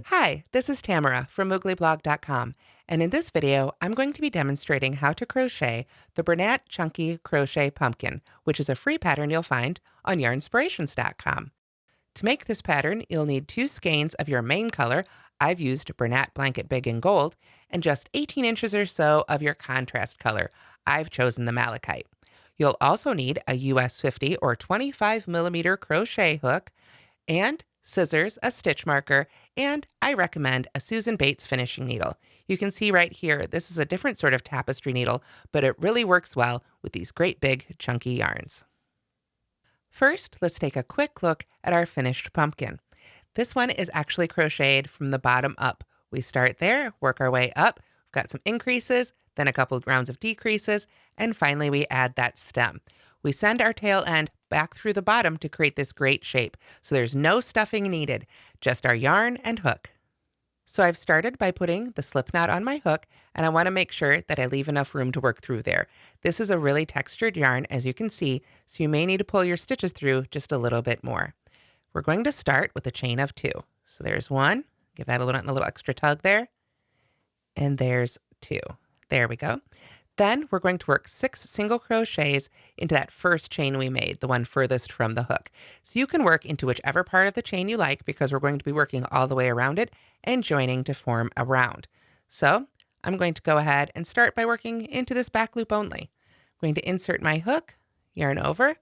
Hi, this is Tamara from mooglyblog.com, and in this video, I'm going to be demonstrating how to crochet the Bernat Chunky Crochet Pumpkin, which is a free pattern you'll find on Yarnspirations.com. To make this pattern, you'll need 2 skeins of your main color. I've used Bernat Blanket Big in Gold, and just 18 inches or so of your contrast color. I've chosen the Malachite. You'll also need a US 50 or 25 millimeter crochet hook, and scissors, a stitch marker, and I recommend a Susan Bates finishing needle. You can see right here, this is a different sort of tapestry needle, but it really works well with these great big chunky yarns. First, let's take a quick look at our finished pumpkin. This one is actually crocheted from the bottom up. We start there, work our way up, we've got some increases, then a couple of rounds of decreases, and finally we add that stem. We send our tail end back through the bottom to create this great shape. So there's no stuffing needed, just our yarn and hook. So I've started by putting the slip knot on my hook, and I want to make sure that I leave enough room to work through there. This is a really textured yarn, as you can see, so you may need to pull your stitches through just a little bit more. We're going to start with a chain of 2. So there's 1, give that a little extra tug there, and there's 2. There we go. Then we're going to work 6 single crochets into that first chain we made, the one furthest from the hook. So you can work into whichever part of the chain you like, because we're going to be working all the way around it and joining to form a round. So I'm going to go ahead and start by working into this back loop only. I'm going to insert my hook, yarn over,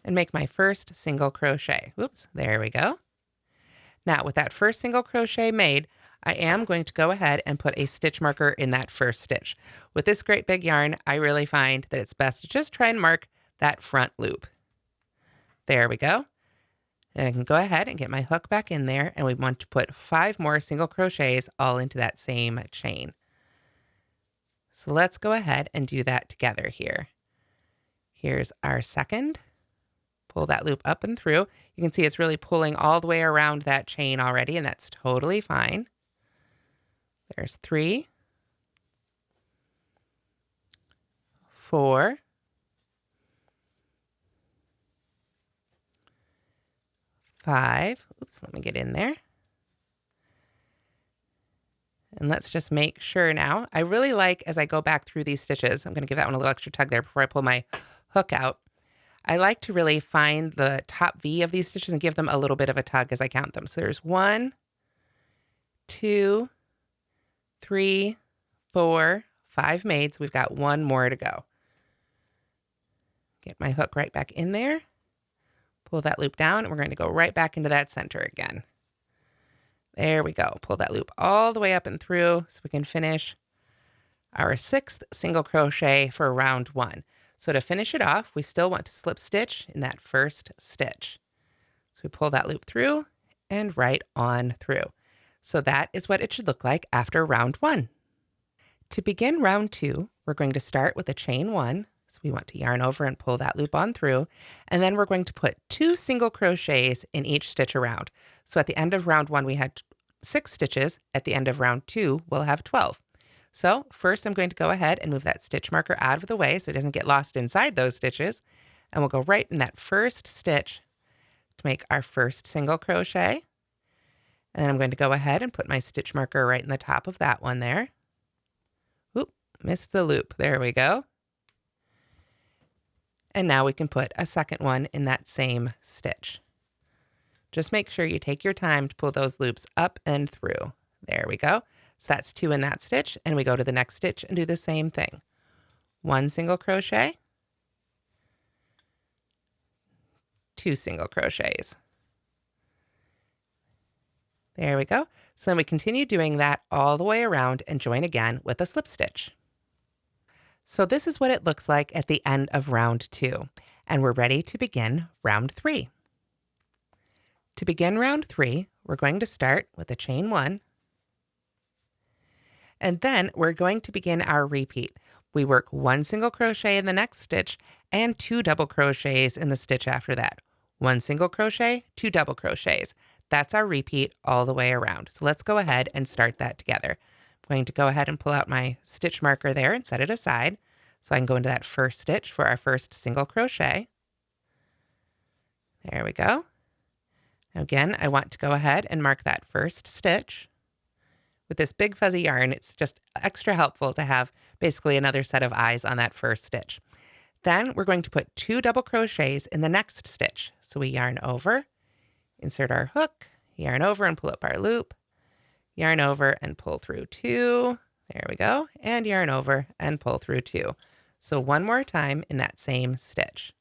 and make my first single crochet. Oops, there we go. Now with that first single crochet made, I am going to go ahead and put a stitch marker in that first stitch. With this great big yarn, I really find that it's best to just try and mark that front loop. There we go. And I can go ahead and get my hook back in there, and we want to put 5 more single crochets all into that same chain. So let's go ahead and do that together here. Here's our second. Pull that loop up and through. You can see it's really pulling all the way around that chain already, and that's totally fine. There's 3, 4, 5. Oops, let me get in there. And let's just make sure now. I really like, as I go back through these stitches, I'm going to give that one a little extra tug there before I pull my hook out. I like to really find the top V of these stitches and give them a little bit of a tug as I count them. So there's 1, 2, 3, 4, 5 made, so we've got 1 more to go. Get my hook right back in there, pull that loop down, and we're going to go right back into that center again. There we go. Pull that loop all the way up and through so we can finish our 6th single crochet for round 1. So to finish it off, we still want to slip stitch in that first stitch. So we pull that loop through and right on through. So that is what it should look like after round 1. To begin round 2, we're going to start with a chain 1. So we want to yarn over and pull that loop on through. And then we're going to put 2 single crochets in each stitch around. So at the end of round 1, we had 6 stitches. At the end of round 2, we'll have 12. So first I'm going to go ahead and move that stitch marker out of the way so it doesn't get lost inside those stitches. And we'll go right in that first stitch to make our first single crochet. And then I'm going to go ahead and put my stitch marker right in the top of that one there. Oop, missed the loop. There we go. And now we can put a second one in that same stitch. Just make sure you take your time to pull those loops up and through. There we go. So that's 2 in that stitch, and we go to the next stitch and do the same thing. 1 single crochet, 2 single crochets. There we go. So then we continue doing that all the way around and join again with a slip stitch. So this is what it looks like at the end of round 2, and we're ready to begin round 3. To begin round 3, we're going to start with a chain 1, and then we're going to begin our repeat. We work 1 single crochet in the next stitch and 2 double crochets in the stitch after that. 1 single crochet, 2 double crochets. That's our repeat all the way around. So let's go ahead and start that together. I'm going to go ahead and pull out my stitch marker there and set it aside so I can go into that first stitch for our first single crochet. There we go. Again, I want to go ahead and mark that first stitch. With this big fuzzy yarn, it's just extra helpful to have basically another set of eyes on that first stitch. Then we're going to put 2 double crochets in the next stitch. So we yarn over, insert our hook, yarn over and pull up our loop, yarn over and pull through 2. There we go. And yarn over and pull through 2. So one more time in that same stitch.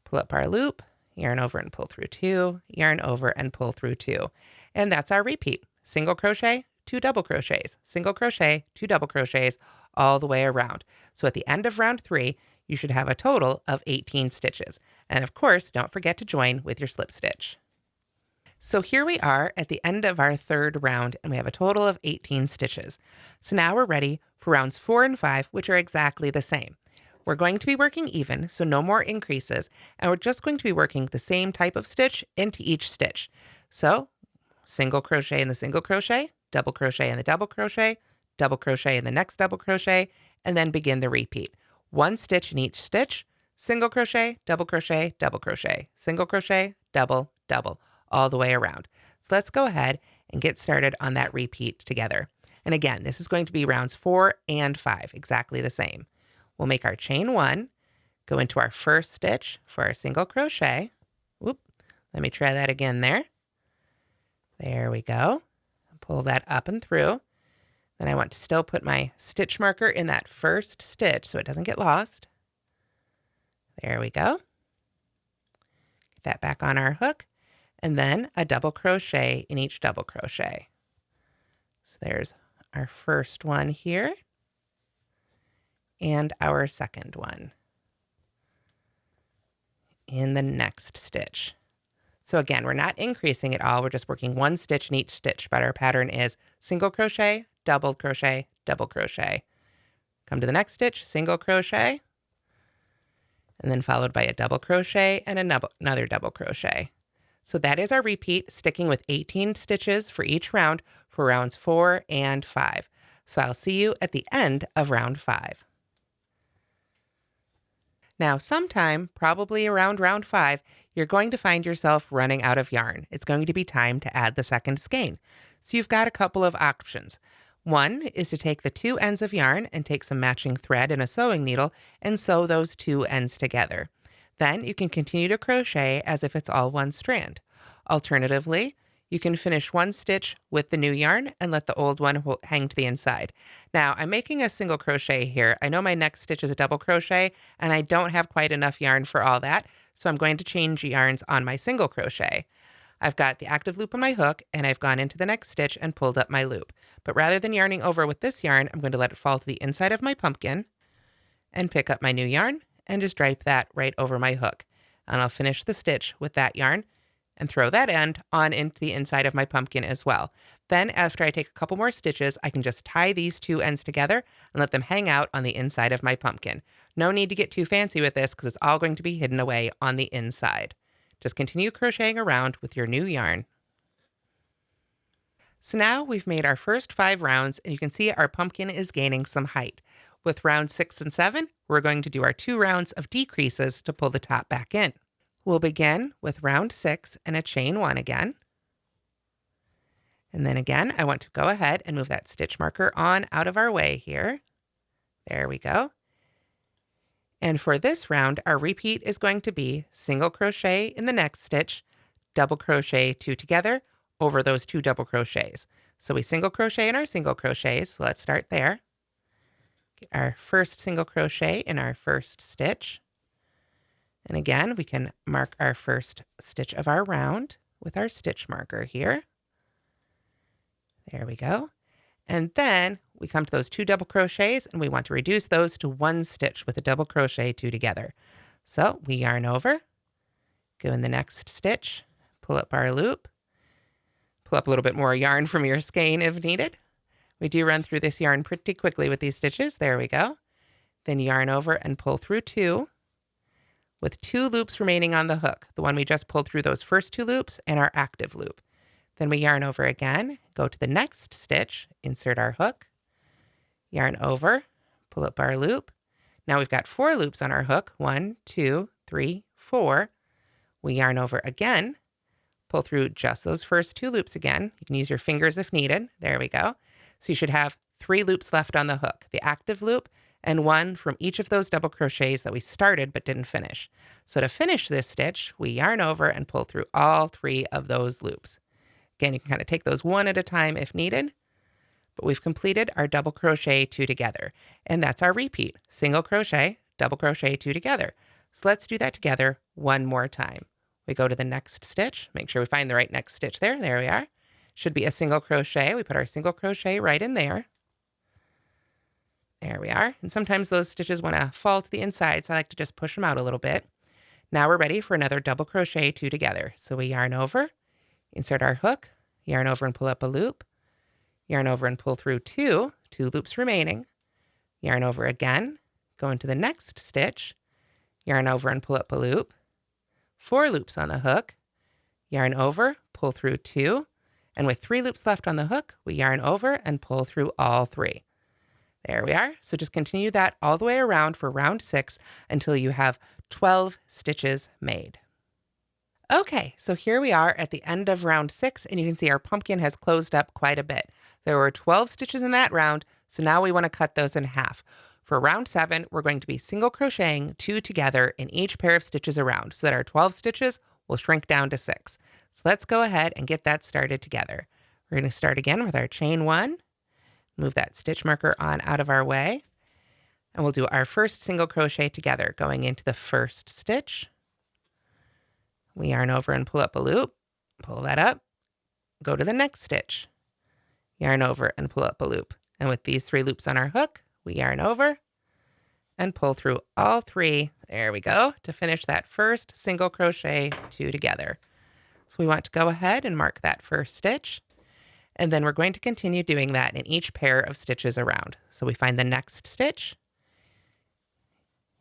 Pull up our loop, yarn over and pull through 2, yarn over and pull through 2. And that's our repeat. Single crochet, 2 double crochets, single crochet, 2 double crochets, all the way around. So at the end of round 3, you should have a total of 18 stitches. And of course, don't forget to join with your slip stitch. So here we are at the end of our 3rd round, and we have a total of 18 stitches. So now we're ready for rounds 4 and 5, which are exactly the same. We're going to be working even, so no more increases, and we're just going to be working the same type of stitch into each stitch. So single crochet in the single crochet, double crochet in the double crochet in the next double crochet, and then begin the repeat. 1 stitch in each stitch, single crochet, double crochet, single crochet, double, double, all the way around. So let's go ahead and get started on that repeat together. And again, this is going to be rounds 4 and 5, exactly the same. We'll make our chain 1, go into our first stitch for our single crochet. Whoop, let me try that again there. There we go. Pull that up and through. Then I want to still put my stitch marker in that first stitch so it doesn't get lost. There we go. Get that back on our hook. And then a double crochet in each double crochet. So there's our first one here. And our second one in the next stitch. So again, we're not increasing at all. We're just working 1 stitch in each stitch, but our pattern is single crochet, double crochet, double crochet. Come to the next stitch, single crochet, and then followed by a double crochet and another double crochet. So that is our repeat, sticking with 18 stitches for each round for rounds 4 and 5. So I'll see you at the end of round 5. Now, sometime, probably around round 5, you're going to find yourself running out of yarn. It's going to be time to add the second skein. So you've got a couple of options. One is to take the 2 ends of yarn and take some matching thread and a sewing needle and sew those 2 ends together. Then you can continue to crochet as if it's all one strand. Alternatively, you can finish 1 stitch with the new yarn and let the old one hang to the inside. Now, I'm making a single crochet here. I know my next stitch is a double crochet, and I don't have quite enough yarn for all that, so I'm going to change yarns on my single crochet. I've got the active loop on my hook, and I've gone into the next stitch and pulled up my loop. But rather than yarning over with this yarn, I'm going to let it fall to the inside of my pumpkin and pick up my new yarn and just drape that right over my hook. And I'll finish the stitch with that yarn and throw that end on into the inside of my pumpkin as well. Then after I take a couple more stitches, I can just tie these 2 ends together and let them hang out on the inside of my pumpkin. No need to get too fancy with this because it's all going to be hidden away on the inside. Just continue crocheting around with your new yarn. So now we've made our first 5 rounds, and you can see our pumpkin is gaining some height. With rounds 6 and 7, we're going to do our 2 rounds of decreases to pull the top back in. We'll begin with round 6 and a chain 1 again. And then again, I want to go ahead and move that stitch marker on out of our way here. There we go. And for this round, our repeat is going to be single crochet in the next stitch, double crochet 2 together over those 2 double crochets. So we single crochet in our single crochets. So let's start there. Get our first single crochet in our first stitch. And again, we can mark our first stitch of our round with our stitch marker here. There we go. And then we come to those 2 double crochets, and we want to reduce those to 1 stitch with a double crochet 2 together. So we yarn over, go in the next stitch, pull up our loop, pull up a little bit more yarn from your skein if needed. We do run through this yarn pretty quickly with these stitches. There we go. Then yarn over and pull through 2. With 2 loops remaining on the hook, the one we just pulled through those first 2 loops and our active loop. Then we yarn over again, go to the next stitch, insert our hook, yarn over, pull up our loop. Now we've got 4 loops on our hook, 1, 2, 3, 4. We yarn over again, pull through just those first 2 loops again. You can use your fingers if needed. There we go. So you should have 3 loops left on the hook, the active loop and 1 from each of those double crochets that we started but didn't finish. So to finish this stitch, we yarn over and pull through all 3 of those loops. Again, you can kind of take those one at a time if needed, but we've completed our double crochet 2 together, and that's our repeat. Single crochet, double crochet 2 together. So let's do that together one more time. We go to the next stitch, make sure we find the right next stitch there. There we are. Should be a single crochet. We put our single crochet right in there. There we are. And sometimes those stitches want to fall to the inside, so I like to just push them out a little bit. Now we're ready for another double crochet 2 together. So we yarn over, insert our hook, yarn over and pull up a loop, yarn over and pull through 2 loops remaining, yarn over again, go into the next stitch, yarn over and pull up a loop, 4 loops on the hook, yarn over, pull through 2, and with 3 loops left on the hook, we yarn over and pull through all 3. There we are. So just continue that all the way around for round 6 until you have 12 stitches made. Okay, so here we are at the end of round 6, and you can see our pumpkin has closed up quite a bit. There were 12 stitches in that round, so now we want to cut those in half. For round 7, we're going to be single crocheting 2 together in each pair of stitches around, so that our 12 stitches will shrink down to 6. So let's go ahead and get that started together. We're going to start again with our chain 1. Move that stitch marker on out of our way, and we'll do our first single crochet together going into the first stitch. We yarn over and pull up a loop, pull that up, go to the next stitch, yarn over and pull up a loop. And with these 3 loops on our hook, we yarn over and pull through all 3, there we go, to finish that first single crochet 2 together. So we want to go ahead and mark that first stitch, and then we're going to continue doing that in each pair of stitches around. So we find the next stitch,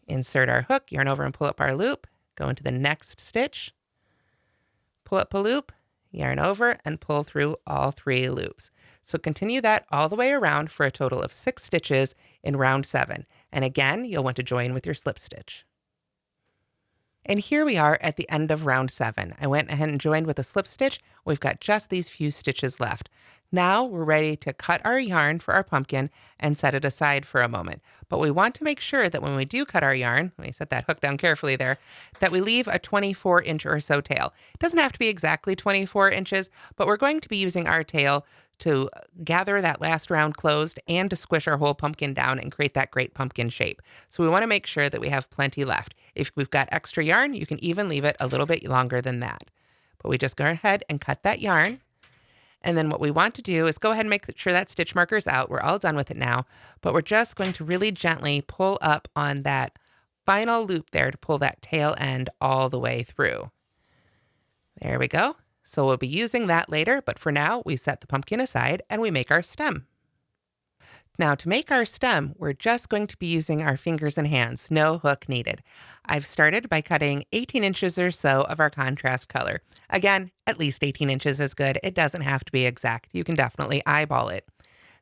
insert our hook, yarn over and pull up our loop, go into the next stitch, pull up a loop, yarn over, and pull through all 3 loops. So continue that all the way around for a total of 6 stitches in round 7. And again, you'll want to join with your slip stitch. And here we are at the end of round 7. I went ahead and joined with a slip stitch. We've got just these few stitches left. Now we're ready to cut our yarn for our pumpkin and set it aside for a moment. But we want to make sure that when we do cut our yarn, let me set that hook down carefully there, that we leave a 24-inch or so tail. It doesn't have to be exactly 24 inches, but we're going to be using our tail to gather that last round closed and to squish our whole pumpkin down and create that great pumpkin shape. So we want to make sure that we have plenty left. If we've got extra yarn, you can even leave it a little bit longer than that. But we just go ahead and cut that yarn. And then what we want to do is go ahead and make sure that stitch marker's out. We're all done with it now, but we're just going to really gently pull up on that final loop there to pull that tail end all the way through. There we go. So we'll be using that later, but for now, we set the pumpkin aside and we make our stem. Now to make our stem, we're just going to be using our fingers and hands, no hook needed. I've started by cutting 18 inches or so of our contrast color. Again, at least 18 inches is good. It doesn't have to be exact. You can definitely eyeball it.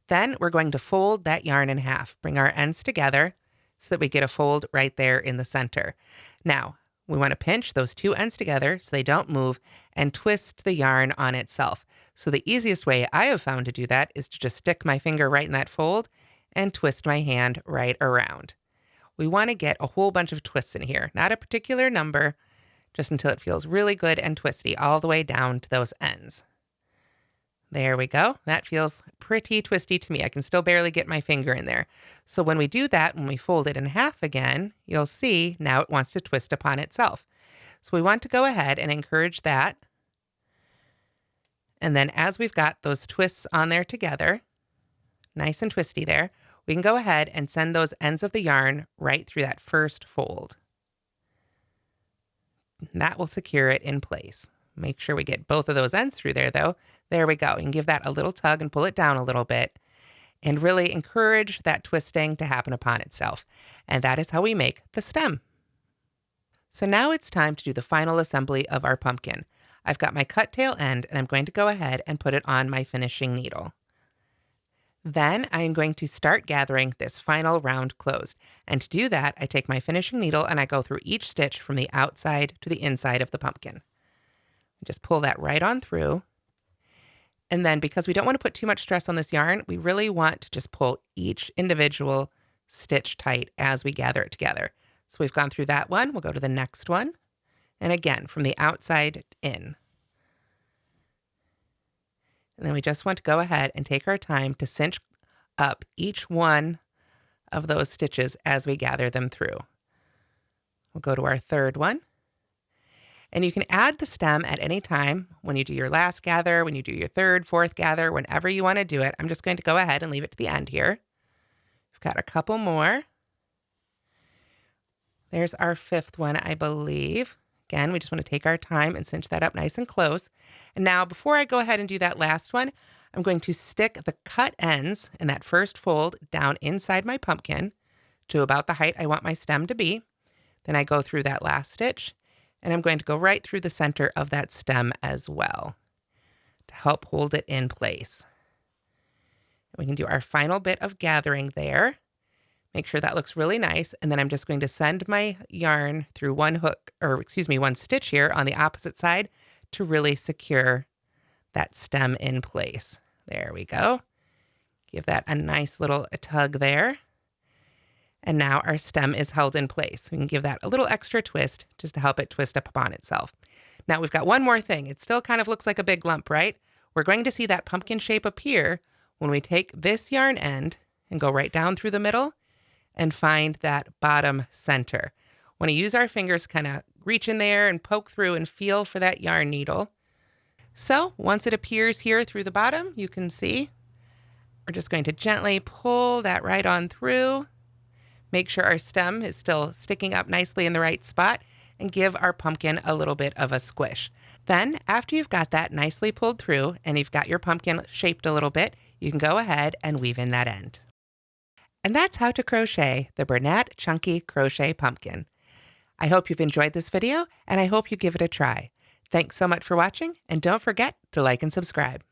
Then we're going to fold that yarn in half, bring our ends together so that we get a fold right there in the center. Now, we want to pinch those 2 ends together so they don't move and twist the yarn on itself. So the easiest way I have found to do that is to just stick my finger right in that fold and twist my hand right around. We want to get a whole bunch of twists in here, not a particular number, just until it feels really good and twisty all the way down to those ends. There we go. That feels pretty twisty to me. I can still barely get my finger in there. So when we do that, when we fold it in half again, you'll see now it wants to twist upon itself. So we want to go ahead and encourage that. And then as we've got those twists on there together, nice and twisty there, we can go ahead and send those ends of the yarn right through that first fold. That will secure it in place. Make sure we get both of those ends through there though. There we go. You can give that a little tug and pull it down a little bit and really encourage that twisting to happen upon itself. And that is how we make the stem. So now it's time to do the final assembly of our pumpkin. I've got my cut tail end and I'm going to go ahead and put it on my finishing needle. Then I'm going to start gathering this final round closed. And to do that, I take my finishing needle and I go through each stitch from the outside to the inside of the pumpkin. Just pull that right on through. And then because we don't want to put too much stress on this yarn, we really want to just pull each individual stitch tight as we gather it together. So we've gone through that one. We'll go to the next one. And again, from the outside in. And then we just want to go ahead and take our time to cinch up each one of those stitches as we gather them through. We'll go to our third one. And you can add the stem at any time when you do your last gather, when you do your third, fourth gather, whenever you want to do it. I'm just going to go ahead and leave it to the end here. We've got a couple more. There's our fifth one, I believe. Again, we just want to take our time and cinch that up nice and close. And now before I go ahead and do that last one, I'm going to stick the cut ends in that first fold down inside my pumpkin to about the height I want my stem to be. Then I go through that last stitch, and I'm going to go right through the center of that stem as well to help hold it in place. We can do our final bit of gathering there. Make sure that looks really nice. And then I'm just going to send my yarn through one stitch here on the opposite side to really secure that stem in place. There we go. Give that a nice little tug there. And now our stem is held in place. We can give that a little extra twist just to help it twist up upon itself. Now we've got one more thing. It still kind of looks like a big lump, right? We're going to see that pumpkin shape appear when we take this yarn end and go right down through the middle and find that bottom center. Want to use our fingers, kind of reach in there and poke through and feel for that yarn needle. So once it appears here through the bottom, you can see we're just going to gently pull that right on through. Make sure our stem is still sticking up nicely in the right spot and give our pumpkin a little bit of a squish. Then after you've got that nicely pulled through and you've got your pumpkin shaped a little bit, you can go ahead and weave in that end. And that's how to crochet the Bernat Chunky Crochet Pumpkin. I hope you've enjoyed this video, and I hope you give it a try. Thanks so much for watching, and don't forget to like and subscribe.